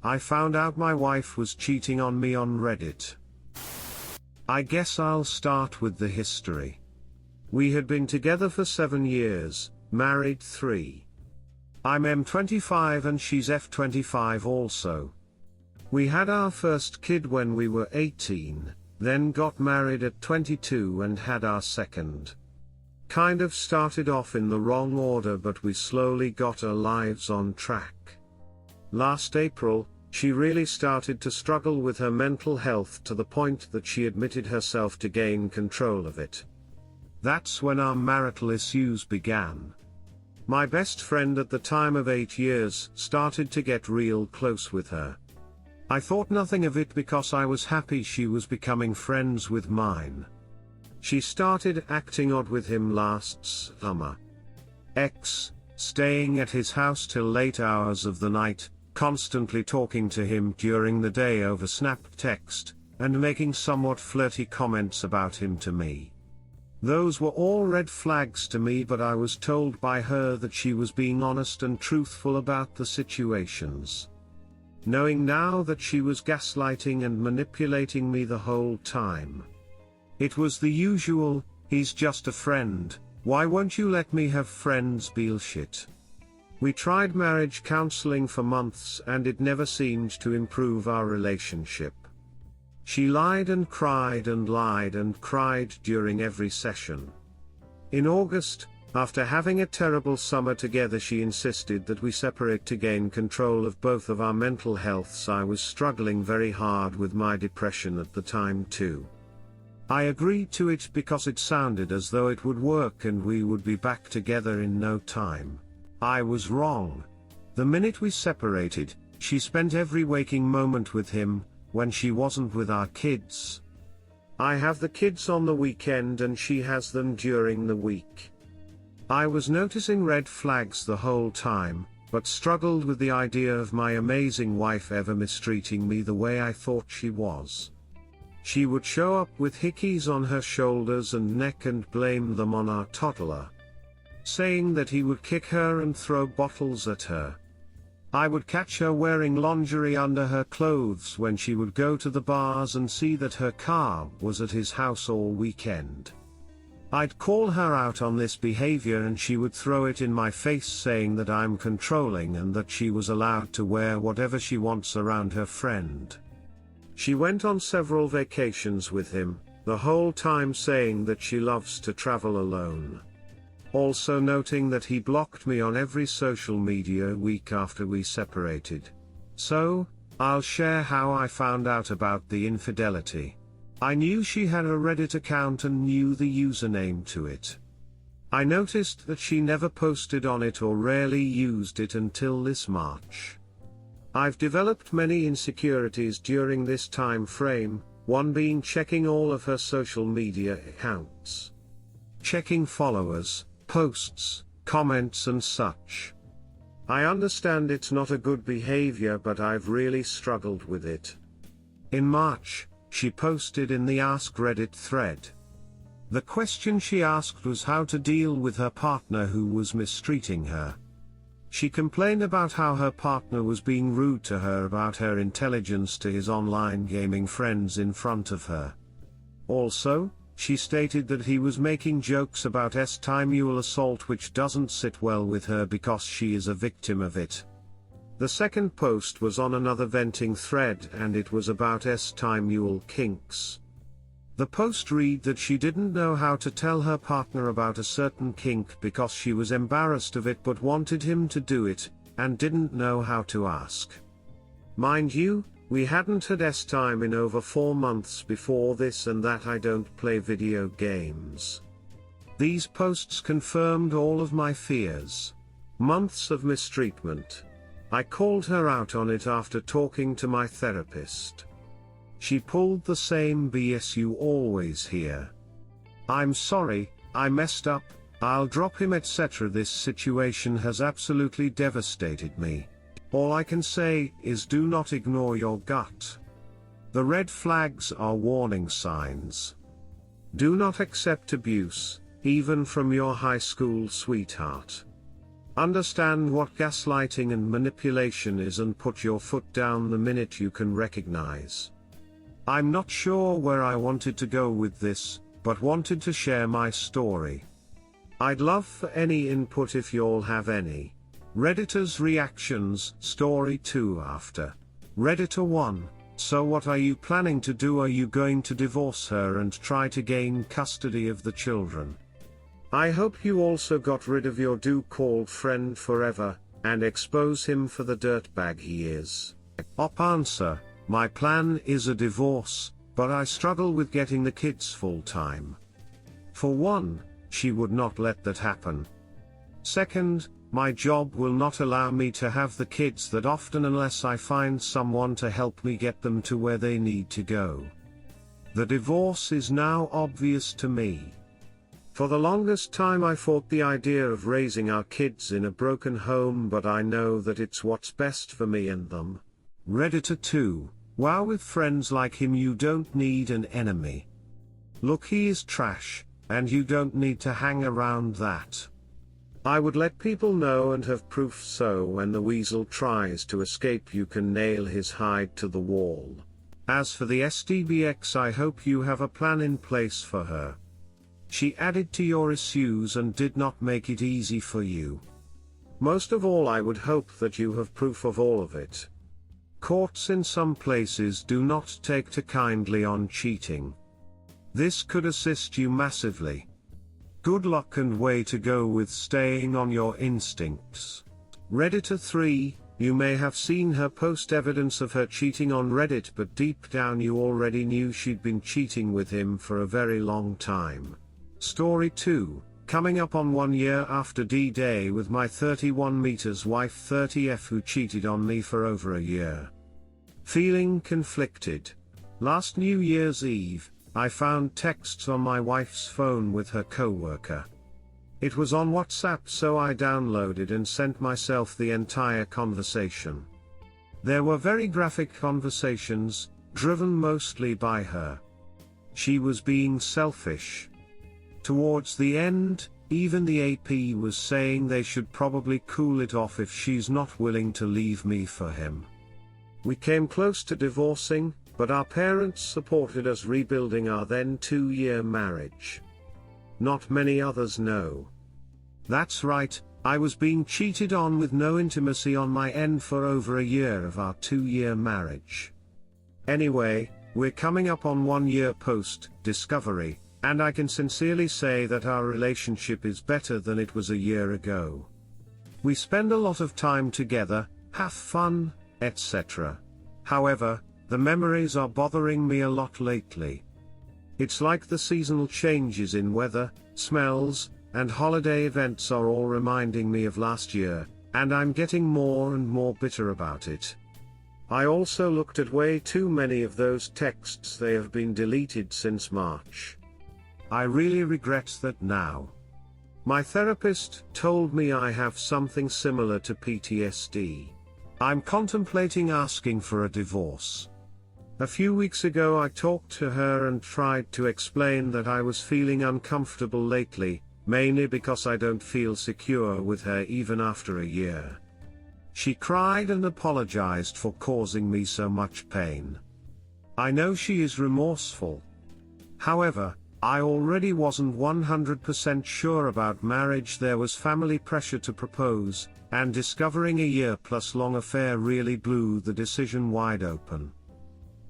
I found out my wife was cheating on me on Reddit. I guess I'll start with the history. We had been together for 7 years, married 3. I'm M25 and she's F25 also. We had our first kid when we were 18, then got married at 22 and had our second. Kind of started off in the wrong order, but we slowly got our lives on track. Last April, she really started to struggle with her mental health to the point that she admitted herself to gain control of it. That's when our marital issues began. My best friend at the time of 8 years started to get real close with her. I thought nothing of it because I was happy she was becoming friends with mine. She started acting odd with him last summer. Staying at his house till late hours of the night, constantly talking to him during the day over Snap text, and making somewhat flirty comments about him to me. Those were all red flags to me, but I was told by her that she was being honest and truthful about the situations. Knowing now that she was gaslighting and manipulating me the whole time. It was the usual, "He's just a friend, why won't you let me have friends" bullshit. We tried marriage counseling for months and it never seemed to improve our relationship. She lied and cried and lied and cried during every session. In August, after having a terrible summer together, she insisted that we separate to gain control of both of our mental healths. I was struggling very hard with my depression at the time too. I agreed to it because it sounded as though it would work and we would be back together in no time. I was wrong. The minute we separated, she spent every waking moment with him, when she wasn't with our kids. I have the kids on the weekend and she has them during the week. I was noticing red flags the whole time, but struggled with the idea of my amazing wife ever mistreating me the way I thought she was. She would show up with hickeys on her shoulders and neck and blame them on our toddler, saying that he would kick her and throw bottles at her. I would catch her wearing lingerie under her clothes when she would go to the bars and see that her car was at his house all weekend. I'd call her out on this behavior and she would throw it in my face, saying that I'm controlling and that she was allowed to wear whatever she wants around her friend. She went on several vacations with him, the whole time saying that she loves to travel alone. Also noting that he blocked me on every social media a week after we separated. So, I'll share how I found out about the infidelity. I knew she had a Reddit account and knew the username to it. I noticed that she never posted on it or rarely used it until this March. I've developed many insecurities during this time frame, one being checking all of her social media accounts. Checking followers, posts, comments and such. I understand it's not a good behavior, but I've really struggled with it. In March, she posted in the Ask Reddit thread. The question she asked was how to deal with her partner who was mistreating her. She complained about how her partner was being rude to her about her intelligence to his online gaming friends in front of her. Also, she stated that he was making jokes about sexual assault, which doesn't sit well with her because she is a victim of it. The second post was on another venting thread and it was about sexual kinks. The post read that she didn't know how to tell her partner about a certain kink because she was embarrassed of it but wanted him to do it, and didn't know how to ask. Mind you, we hadn't had time in over 4 months before this, and that I don't play video games. These posts confirmed all of my fears. Months of mistreatment. I called her out on it after talking to my therapist. She pulled the same BS you always hear. "I'm sorry, I messed up, I'll drop him etc. This situation has absolutely devastated me. All I can say is do not ignore your gut. The red flags are warning signs. Do not accept abuse, even from your high school sweetheart. Understand what gaslighting and manipulation is and put your foot down the minute you can recognize. I'm not sure where I wanted to go with this, but wanted to share my story. I'd love for any input if y'all have any. Redditor's reactions, story 2 after. Redditor 1, so what are you planning to do? Are you going to divorce her and try to gain custody of the children? I hope you also got rid of your do-called friend forever, and expose him for the dirtbag he is. Op answer, my plan is a divorce, but I struggle with getting the kids full-time. For one, she would not let that happen. Second, my job will not allow me to have the kids that often unless I find someone to help me get them to where they need to go. The divorce is now obvious to me. For the longest time I fought the idea of raising our kids in a broken home, but I know that it's what's best for me and them. Redditor 2, wow, with friends like him you don't need an enemy. Look, he is trash, and you don't need to hang around that. I would let people know and have proof so when the weasel tries to escape you can nail his hide to the wall. As for the SDBX, I hope you have a plan in place for her. She added to your issues and did not make it easy for you. Most of all, I would hope that you have proof of all of it. Courts in some places do not take too kindly on cheating. This could assist you massively. Good luck and way to go with staying on your instincts. Redditor 3, you may have seen her post evidence of her cheating on Reddit, but deep down you already knew she'd been cheating with him for a very long time. Story 2, coming up on 1 year after D-Day with my 31 meters wife 30F who cheated on me for over a year. Feeling conflicted. Last New Year's Eve, I found texts on my wife's phone with her co-worker. It was on WhatsApp, so I downloaded and sent myself the entire conversation. There were very graphic conversations, driven mostly by her. She was being selfish. Towards the end, even the AP was saying they should probably cool it off if she's not willing to leave me for him. We came close to divorcing, but our parents supported us rebuilding our then 2-year marriage. Not many others know. That's right, I was being cheated on with no intimacy on my end for over a year of our 2-year marriage. Anyway, we're coming up on 1 year post-discovery, and I can sincerely say that our relationship is better than it was a year ago. We spend a lot of time together, have fun, etc. However, the memories are bothering me a lot lately. It's like the seasonal changes in weather, smells, and holiday events are all reminding me of last year, and I'm getting more and more bitter about it. I also looked at way too many of those texts. They have been deleted since March. I really regret that now. My therapist told me I have something similar to PTSD. I'm contemplating asking for a divorce. A few weeks ago I talked to her and tried to explain that I was feeling uncomfortable lately, mainly because I don't feel secure with her even after a year. She cried and apologized for causing me so much pain. I know she is remorseful. However, I already wasn't 100% sure about marriage. There was family pressure to propose, and discovering a year-plus-long affair really blew the decision wide open.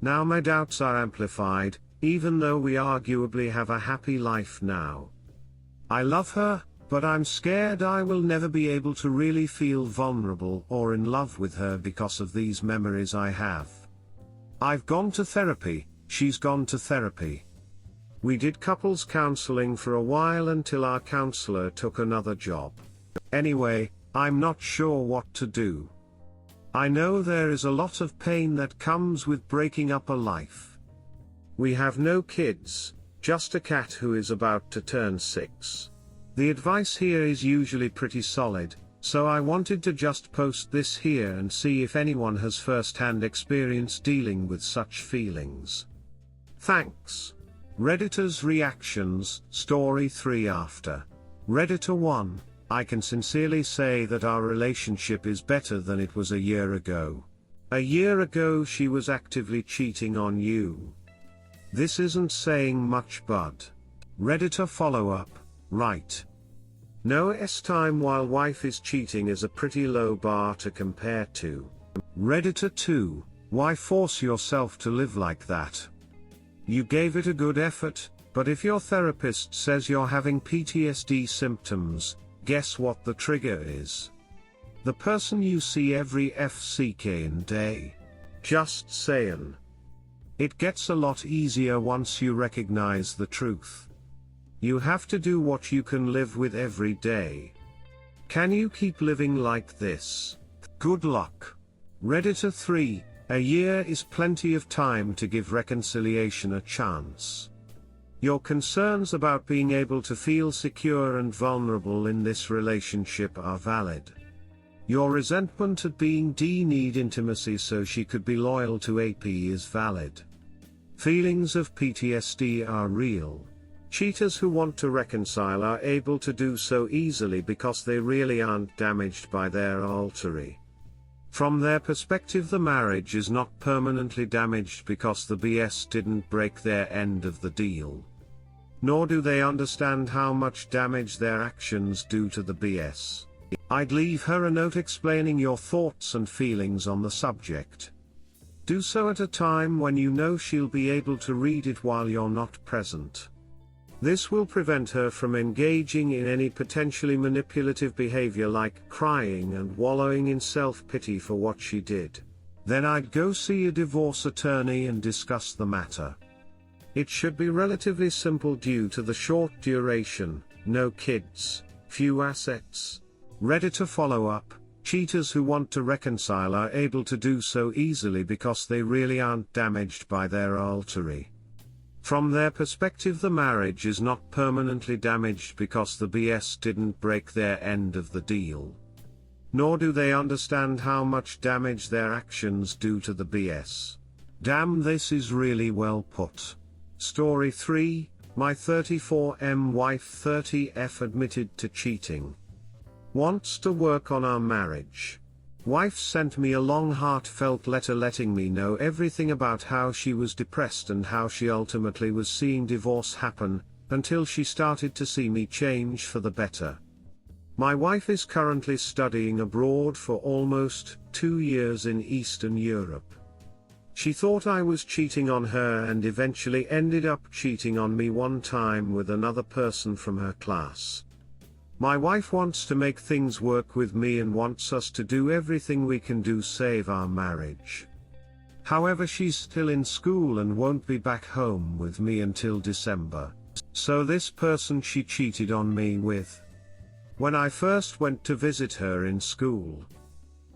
Now my doubts are amplified, even though we arguably have a happy life now. I love her, but I'm scared I will never be able to really feel vulnerable or in love with her because of these memories I have. I've gone to therapy, she's gone to therapy. We did couples counseling for a while until our counselor took another job. Anyway, I'm not sure what to do. I know there is a lot of pain that comes with breaking up a life. We have no kids, just a cat who is about to turn 6. The advice here is usually pretty solid, so I wanted to just post this here and see if anyone has first-hand experience dealing with such feelings. Thanks. Redditor's reactions, story 3 after. Redditor 1, I can sincerely say that our relationship is better than it was a year ago. A year ago she was actively cheating on you. This isn't saying much, but Redditor follow-up, right? No time while wife is cheating is a pretty low bar to compare to. Redditor 2, why force yourself to live like that? You gave it a good effort, but if your therapist says you're having PTSD symptoms, guess what the trigger is? The person you see every FCK day. Just saying. It gets a lot easier once you recognize the truth. You have to do what you can live with every day. Can you keep living like this? Good luck. Redditor 3, a year is plenty of time to give reconciliation a chance. Your concerns about being able to feel secure and vulnerable in this relationship are valid. Your resentment at being need intimacy so she could be loyal to AP is valid. Feelings of PTSD are real. Cheaters who want to reconcile are able to do so easily because they really aren't damaged by their adultery. From their perspective, the marriage is not permanently damaged because the BS didn't break their end of the deal. Nor do they understand how much damage their actions do to the BS. I'd leave her a note explaining your thoughts and feelings on the subject. Do so at a time when you know she'll be able to read it while you're not present. This will prevent her from engaging in any potentially manipulative behavior like crying and wallowing in self-pity for what she did. Then I'd go see a divorce attorney and discuss the matter. It should be relatively simple due to the short duration, no kids, few assets. Redditor follow-up, cheaters who want to reconcile are able to do so easily because they really aren't damaged by their adultery. From their perspective, the marriage is not permanently damaged because the BS didn't break their end of the deal. Nor do they understand how much damage their actions do to the BS. Damn, this is really well put. Story 3, my 34M wife 30F admitted to cheating. Wants to work on our marriage. Wife sent me a long heartfelt letter letting me know everything about how she was depressed and how she ultimately was seeing divorce happen, until she started to see me change for the better. My wife is currently studying abroad for almost 2 years in Eastern Europe. She thought I was cheating on her and eventually ended up cheating on me one time with another person from her class. My wife wants to make things work with me and wants us to do everything we can do save our marriage. However, she's still in school and won't be back home with me until December. So this person she cheated on me with. When I first went to visit her in school,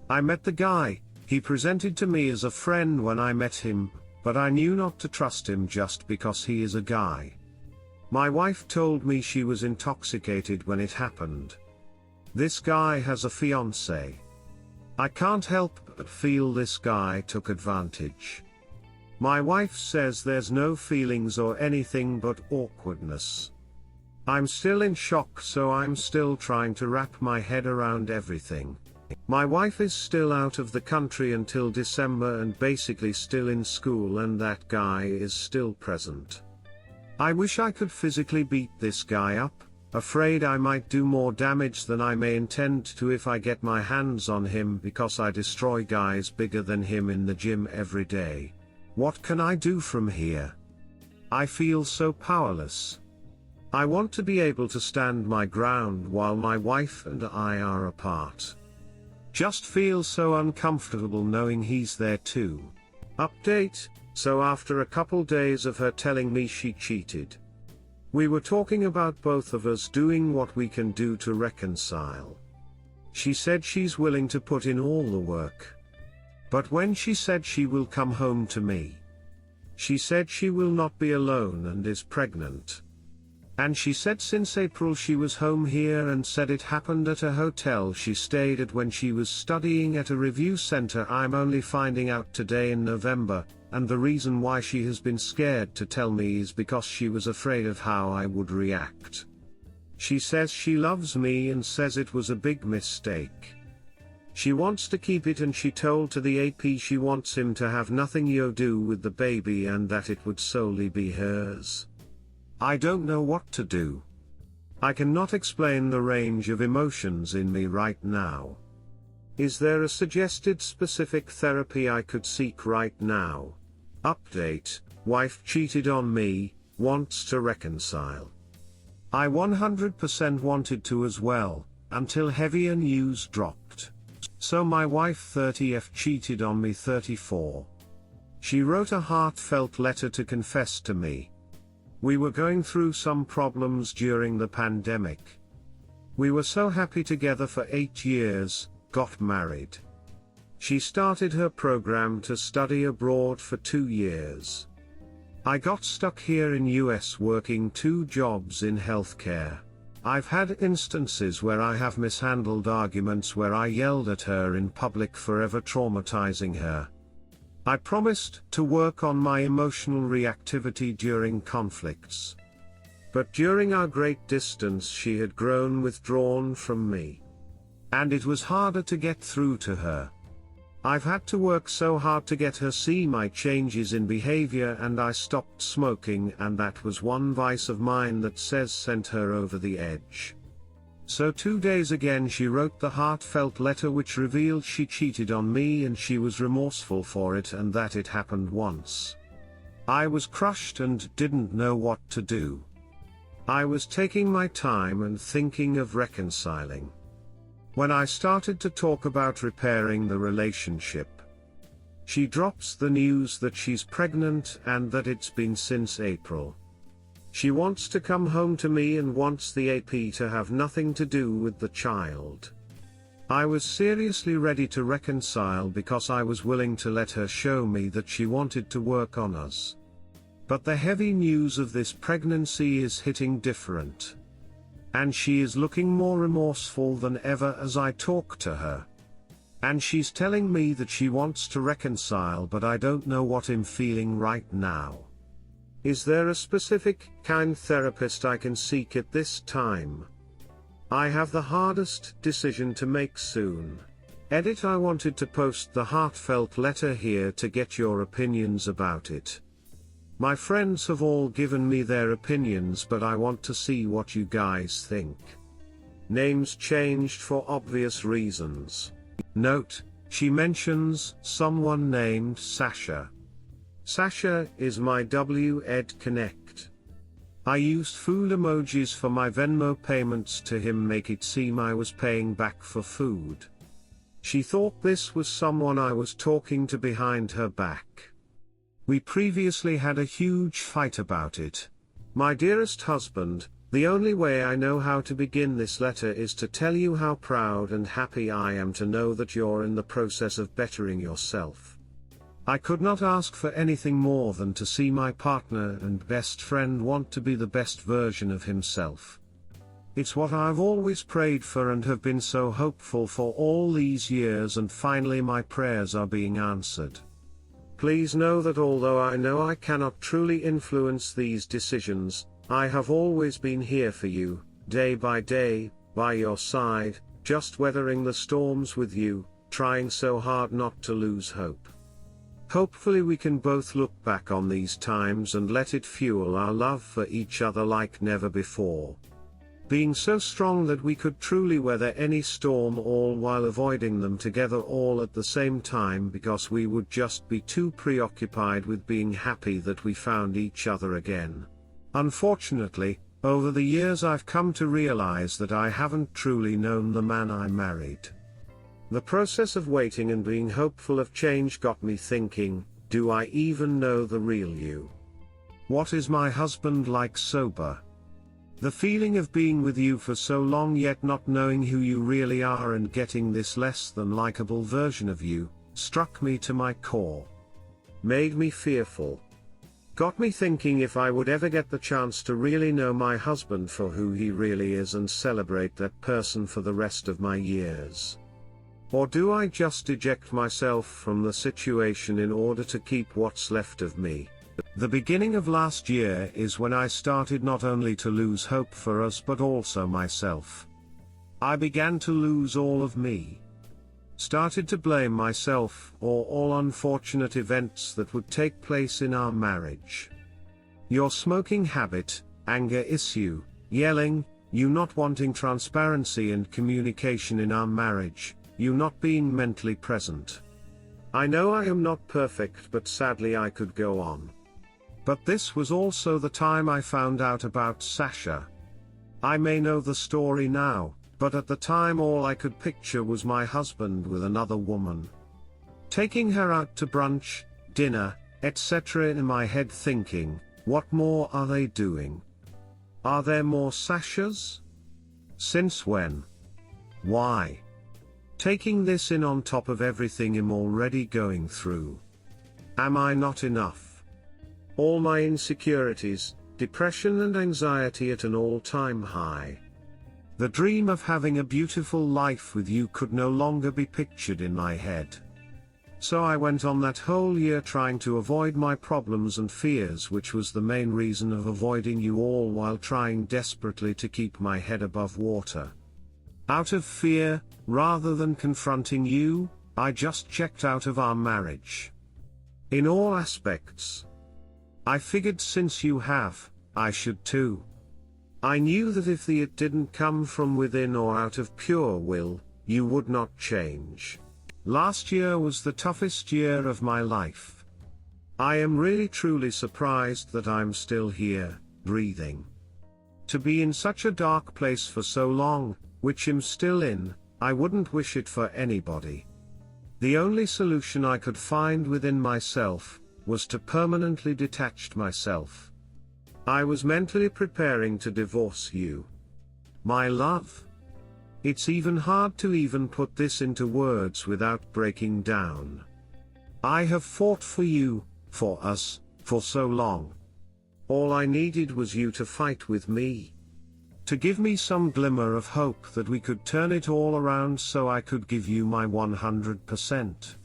I met the guy. He presented to me as a friend when I met him, but I knew not to trust him just because he is a guy. My wife told me she was intoxicated when it happened. This guy has a fiancé. I can't help but feel this guy took advantage. My wife says there's no feelings or anything but awkwardness. I'm still in shock, so I'm still trying to wrap my head around everything. My wife is still out of the country until December and basically still in school, and that guy is still present. I wish I could physically beat this guy up, afraid I might do more damage than I may intend to if I get my hands on him because I destroy guys bigger than him in the gym every day. What can I do from here? I feel so powerless. I want to be able to stand my ground while my wife and I are apart. Just feel so uncomfortable knowing he's there too. Update. So after a couple days of her telling me she cheated, we were talking about both of us doing what we can do to reconcile. She said she's willing to put in all the work. But when she said she will come home to me, she said she will not be alone and is pregnant. And she said since April she was home here and said it happened at a hotel she stayed at when she was studying at a review center. I'm only finding out today in November, and the reason why she has been scared to tell me is because she was afraid of how I would react. She says she loves me and says it was a big mistake. She wants to keep it, and she told to the AP she wants him to have nothing to do with the baby and that it would solely be hers. I don't know what to do. I cannot explain the range of emotions in me right now. Is there a suggested specific therapy I could seek right now? Update: wife cheated on me, wants to reconcile. I 100% wanted to as well, until heavier news dropped. So my wife 30F cheated on me 34. She wrote a heartfelt letter to confess to me. We were going through some problems during the pandemic. We were so happy together for 8 years, got married. She started her program to study abroad for 2 years. I got stuck here in US working 2 jobs in healthcare. I've had instances where I have mishandled arguments where I yelled at her in public, forever traumatizing her. I promised to work on my emotional reactivity during conflicts. But during our great distance she had grown withdrawn from me. And it was harder to get through to her. I've had to work so hard to get her see my changes in behavior, and I stopped smoking, and that was one vice of mine that sent her over the edge. So 2 days again she wrote the heartfelt letter which revealed she cheated on me and she was remorseful for it and that it happened once. I was crushed and didn't know what to do. I was taking my time and thinking of reconciling. When I started to talk about repairing the relationship, she drops the news that she's pregnant and that it's been since April. She wants to come home to me and wants the AP to have nothing to do with the child. I was seriously ready to reconcile because I was willing to let her show me that she wanted to work on us. But the heavy news of this pregnancy is hitting different. And she is looking more remorseful than ever as I talk to her. And she's telling me that she wants to reconcile, but I don't know what I'm feeling right now. Is there a specific kind therapist I can seek at this time? I have the hardest decision to make soon. Edit: I wanted to post the heartfelt letter here to get your opinions about it. My friends have all given me their opinions, but I want to see what you guys think. Names changed for obvious reasons. Note: she mentions someone named Sasha. Sasha is my WED Connect. I used food emojis for my Venmo payments to him, make it seem I was paying back for food. She thought this was someone I was talking to behind her back. We previously had a huge fight about it. My dearest husband, the only way I know how to begin this letter is to tell you how proud and happy I am to know that you're in the process of bettering yourself. I could not ask for anything more than to see my partner and best friend want to be the best version of himself. It's what I've always prayed for and have been so hopeful for all these years, and finally my prayers are being answered. Please know that although I know I cannot truly influence these decisions, I have always been here for you, day by day, by your side, just weathering the storms with you, trying so hard not to lose hope. Hopefully we can both look back on these times and let it fuel our love for each other like never before. Being so strong that we could truly weather any storm, all while avoiding them together all at the same time, because we would just be too preoccupied with being happy that we found each other again. Unfortunately, over the years I've come to realize that I haven't truly known the man I married. The process of waiting and being hopeful of change got me thinking, do I even know the real you? What is my husband like sober? The feeling of being with you for so long yet not knowing who you really are and getting this less than likable version of you, struck me to my core. Made me fearful. Got me thinking if I would ever get the chance to really know my husband for who he really is and celebrate that person for the rest of my years. Or do I just eject myself from the situation in order to keep what's left of me? The beginning of last year is when I started not only to lose hope for us but also myself. I began to lose all of me. Started to blame myself or all unfortunate events that would take place in our marriage. Your smoking habit, anger issue, yelling, you not wanting transparency and communication in our marriage, you not being mentally present. I know I am not perfect, but sadly I could go on. But this was also the time I found out about Sasha. I may know the story now, but at the time all I could picture was my husband with another woman. Taking her out to brunch, dinner, etc. in my head thinking, what more are they doing? Are there more Sashas? Since when? Why? Taking this in on top of everything I'm already going through. Am I not enough? All my insecurities, depression and anxiety at an all-time high. The dream of having a beautiful life with you could no longer be pictured in my head. So I went on that whole year trying to avoid my problems and fears, which was the main reason of avoiding you all, while trying desperately to keep my head above water. Out of fear, rather than confronting you, I just checked out of our marriage. In all aspects. I figured since you have, I should too. I knew that if it didn't come from within or out of pure will, you would not change. Last year was the toughest year of my life. I am really truly surprised that I'm still here, breathing. To be in such a dark place for so long, which I'm still in, I wouldn't wish it for anybody. The only solution I could find within myself, was to permanently detach myself. I was mentally preparing to divorce you. My love. It's even hard to even put this into words without breaking down. I have fought for you, for us, for so long. All I needed was you to fight with me. To give me some glimmer of hope that we could turn it all around so I could give you my 100%.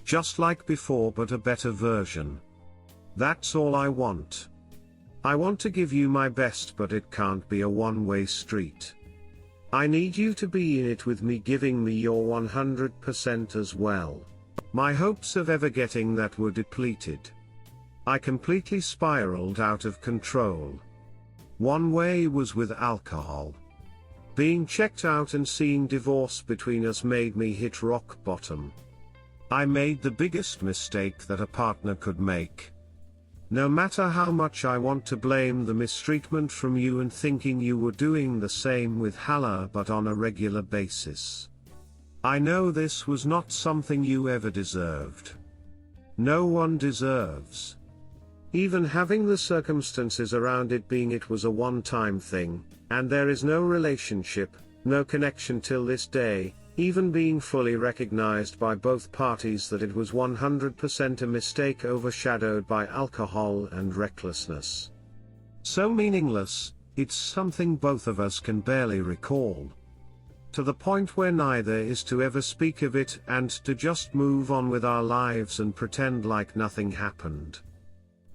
Just like before, but a better version. That's all I want. I want to give you my best, but it can't be a one-way street. I need you to be in it with me, giving me your 100% as well. My hopes of ever getting that were depleted. I completely spiraled out of control. One way was with alcohol. Being checked out and seeing divorce between us made me hit rock bottom. I made the biggest mistake that a partner could make. No matter how much I want to blame the mistreatment from you and thinking you were doing the same with Hala, but on a regular basis. I know this was not something you ever deserved. No one deserves. Even having the circumstances around it being it was a one-time thing, and there is no relationship, no connection till this day, even being fully recognized by both parties that it was 100% a mistake overshadowed by alcohol and recklessness. So meaningless, it's something both of us can barely recall. To the point where neither is to ever speak of it and to just move on with our lives and pretend like nothing happened.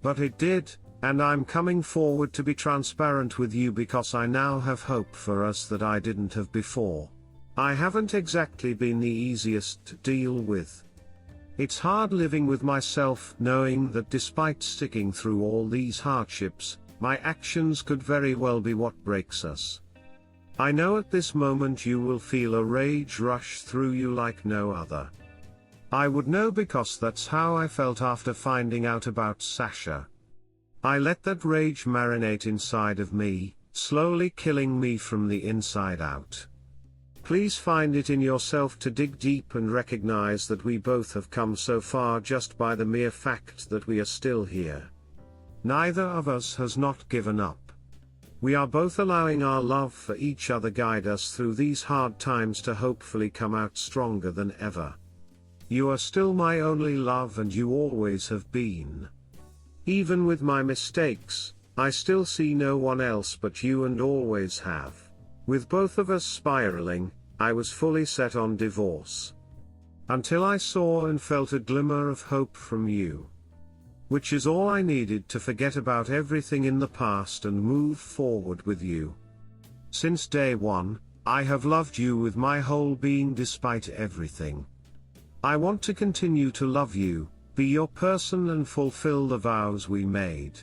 But it did, and I'm coming forward to be transparent with you because I now have hope for us that I didn't have before. I haven't exactly been the easiest to deal with. It's hard living with myself knowing that despite sticking through all these hardships, my actions could very well be what breaks us. I know at this moment you will feel a rage rush through you like no other. I would know because that's how I felt after finding out about Sasha. I let that rage marinate inside of me, slowly killing me from the inside out. Please find it in yourself to dig deep and recognize that we both have come so far just by the mere fact that we are still here. Neither of us has not given up. We are both allowing our love for each other guide us through these hard times to hopefully come out stronger than ever. You are still my only love and you always have been. Even with my mistakes, I still see no one else but you and always have. With both of us spiraling, I was fully set on divorce. Until I saw and felt a glimmer of hope from you. which is all I needed to forget about everything in the past and move forward with you. Since day one, I have loved you with my whole being despite everything. I want to continue to love you, be your person and fulfill the vows we made.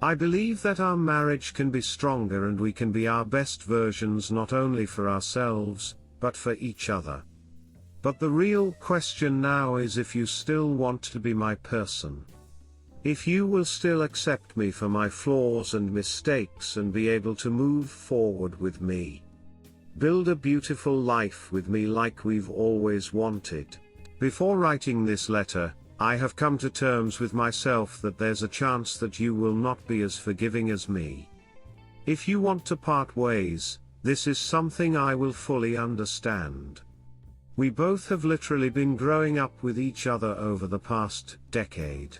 I believe that our marriage can be stronger and we can be our best versions not only for ourselves, but for each other. But the real question now is if you still want to be my person. If you will still accept me for my flaws and mistakes and be able to move forward with me. Build a beautiful life with me like we've always wanted. Before writing this letter, I have come to terms with myself that there's a chance that you will not be as forgiving as me. If you want to part ways, this is something I will fully understand. We both have literally been growing up with each other over the past decade.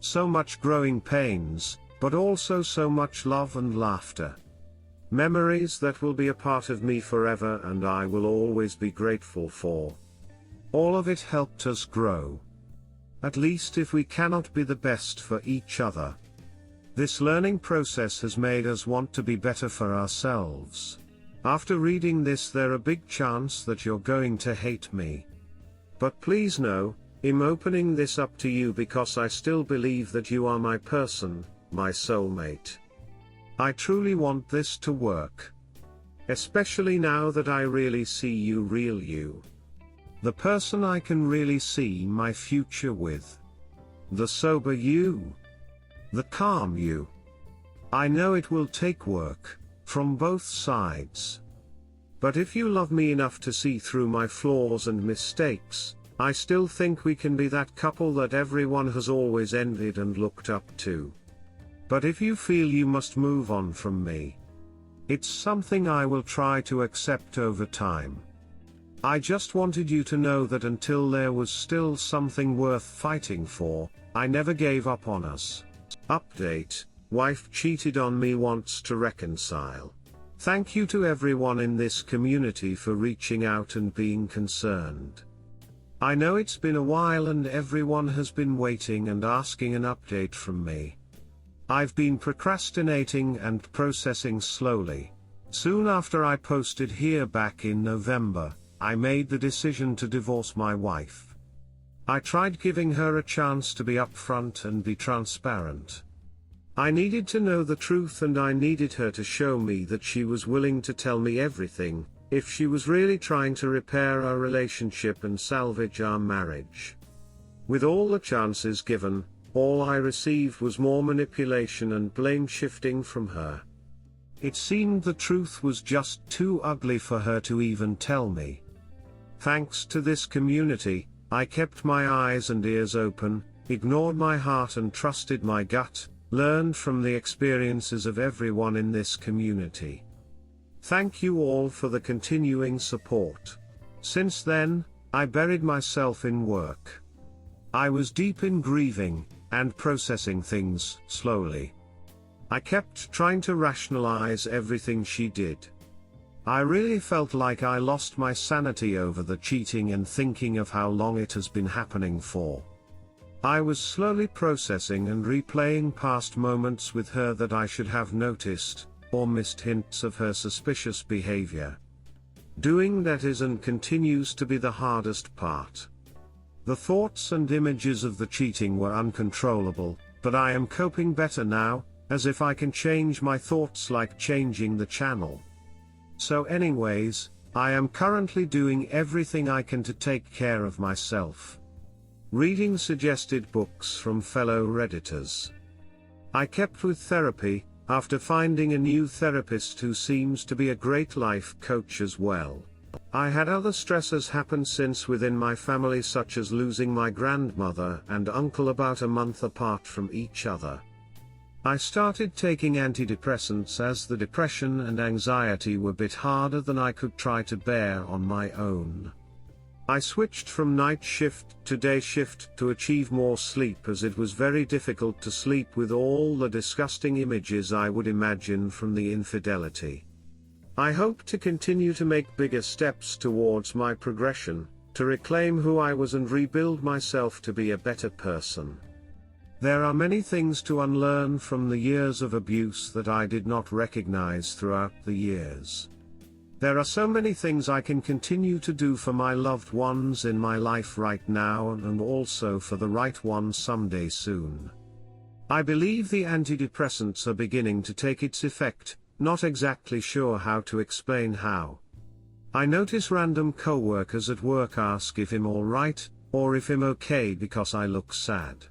So much growing pains, but also so much love and laughter. Memories that will be a part of me forever and I will always be grateful for. All of it helped us grow. At least if we cannot be the best for each other. This learning process has made us want to be better for ourselves. After reading this, there's a big chance that you're going to hate me. But please know, I'm opening this up to you because I still believe that you are my person, my soulmate. I truly want this to work. Especially now that I really see you, real you. The person I can really see my future with. The sober you. The calm you. I know it will take work, from both sides. But if you love me enough to see through my flaws and mistakes, I still think we can be that couple that everyone has always envied and looked up to. But if you feel you must move on from me, it's something I will try to accept over time. I just wanted you to know that until there was still something worth fighting for, I never gave up on us. Update: wife cheated on me, wants to reconcile. Thank you to everyone in this community for reaching out and being concerned. I know it's been a while and everyone has been waiting and asking an update from me. I've been procrastinating and processing slowly. Soon after I posted here back in November, I made the decision to divorce my wife. I tried giving her a chance to be upfront and be transparent. I needed to know the truth and I needed her to show me that she was willing to tell me everything, if she was really trying to repair our relationship and salvage our marriage. With all the chances given, all I received was more manipulation and blame shifting from her. It seemed the truth was just too ugly for her to even tell me. Thanks to this community, I kept my eyes and ears open, ignored my heart and trusted my gut, learned from the experiences of everyone in this community. Thank you all for the continuing support. Since then, I buried myself in work. I was deep in grieving, and processing things slowly. I kept trying to rationalize everything she did. I really felt like I lost my sanity over the cheating and thinking of how long it has been happening for. I was slowly processing and replaying past moments with her that I should have noticed, or missed hints of her suspicious behavior. Doing that is and continues to be the hardest part. The thoughts and images of the cheating were uncontrollable, but I am coping better now, as if I can change my thoughts like changing the channel. So anyways, I am currently doing everything I can to take care of myself. Reading suggested books from fellow Redditors. I kept with therapy, after finding a new therapist who seems to be a great life coach as well. I had other stressors happen since within my family, such as losing my grandmother and uncle about a month apart from each other. I started taking antidepressants as the depression and anxiety were a bit harder than I could try to bear on my own. I switched from night shift to day shift to achieve more sleep, as it was very difficult to sleep with all the disgusting images I would imagine from the infidelity. I hope to continue to make bigger steps towards my progression, to reclaim who I was and rebuild myself to be a better person. There are many things to unlearn from the years of abuse that I did not recognize throughout the years. There are so many things I can continue to do for my loved ones in my life right now and also for the right one someday soon. I believe the antidepressants are beginning to take its effect, not exactly sure how to explain how. I notice random co-workers at work ask if I'm alright, or if I'm okay because I look sad.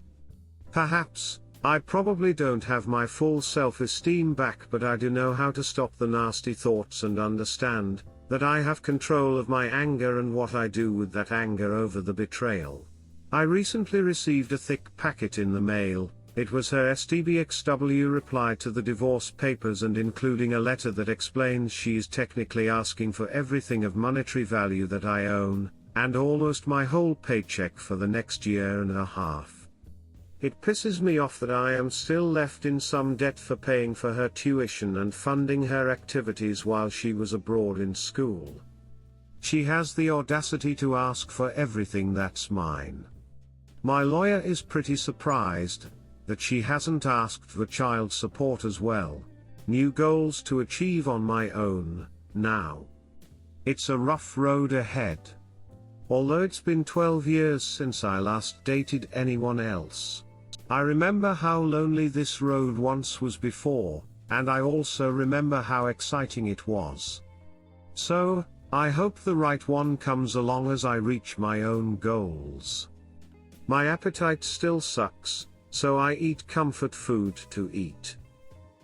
Perhaps, I probably don't have my full self-esteem back, but I do know how to stop the nasty thoughts and understand that I have control of my anger and what I do with that anger over the betrayal. I recently received a thick packet in the mail. It was her STBXW reply to the divorce papers and including a letter that explains she is technically asking for everything of monetary value that I own, and almost my whole paycheck for the next year and a half. It pisses me off that I am still left in some debt for paying for her tuition and funding her activities while she was abroad in school. She has the audacity to ask for everything that's mine. My lawyer is pretty surprised that she hasn't asked for child support as well. New goals to achieve on my own, now. It's a rough road ahead. Although it's been 12 years since I last dated anyone else. I remember how lonely this road once was before, and I also remember how exciting it was. So, I hope the right one comes along as I reach my own goals. My appetite still sucks, so I eat comfort food to eat,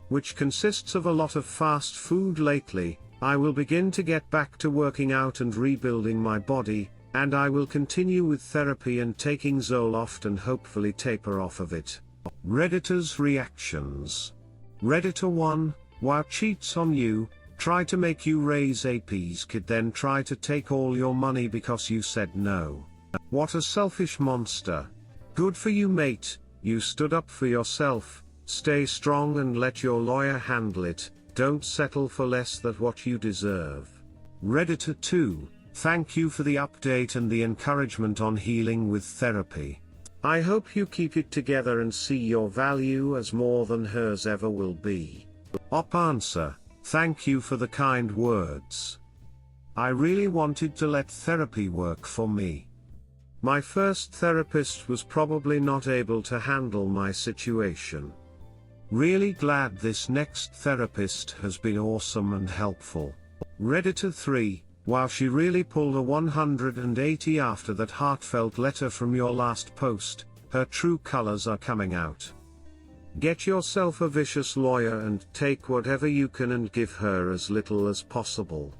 which consists of a lot of fast food lately. I will begin to get back to working out and rebuilding my body, and I will continue with therapy and taking Zoloft and hopefully taper off of it. Redditor's reactions. Redditor 1, wow, cheats on you, try to make you raise AP's kid, then try to take all your money because you said no. What a selfish monster. Good for you, mate. You stood up for yourself. Stay strong and let your lawyer handle it. Don't settle for less than what you deserve. Redditor 2, thank you for the update and the encouragement on healing with therapy. I hope you keep it together and see your value as more than hers ever will be. Op answer, thank you for the kind words. I really wanted to let therapy work for me. My first therapist was probably not able to handle my situation. Really glad this next therapist has been awesome and helpful. Redditor 3, wow, she really pulled a 180 after that heartfelt letter from your last post. Her true colors are coming out. Get yourself a vicious lawyer and take whatever you can and give her as little as possible.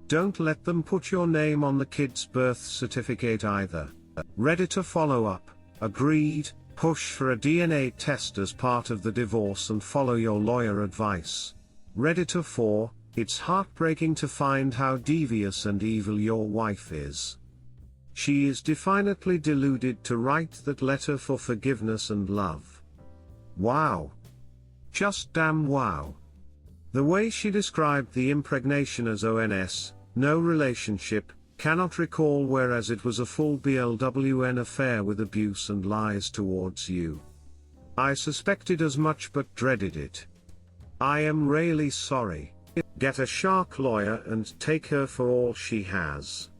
Don't let them put your name on the kid's birth certificate either. Redditor follow-up, agreed, push for a DNA test as part of the divorce and follow your lawyer advice. Redditor 4, it's heartbreaking to find how devious and evil your wife is. She is definitely deluded to write that letter for forgiveness and love. Wow. Just damn wow. The way she described the impregnation as ONS, no relationship, cannot recall, whereas it was a full BLWN affair with abuse and lies towards you. I suspected as much but dreaded it. I am really sorry. Get a shark lawyer and take her for all she has.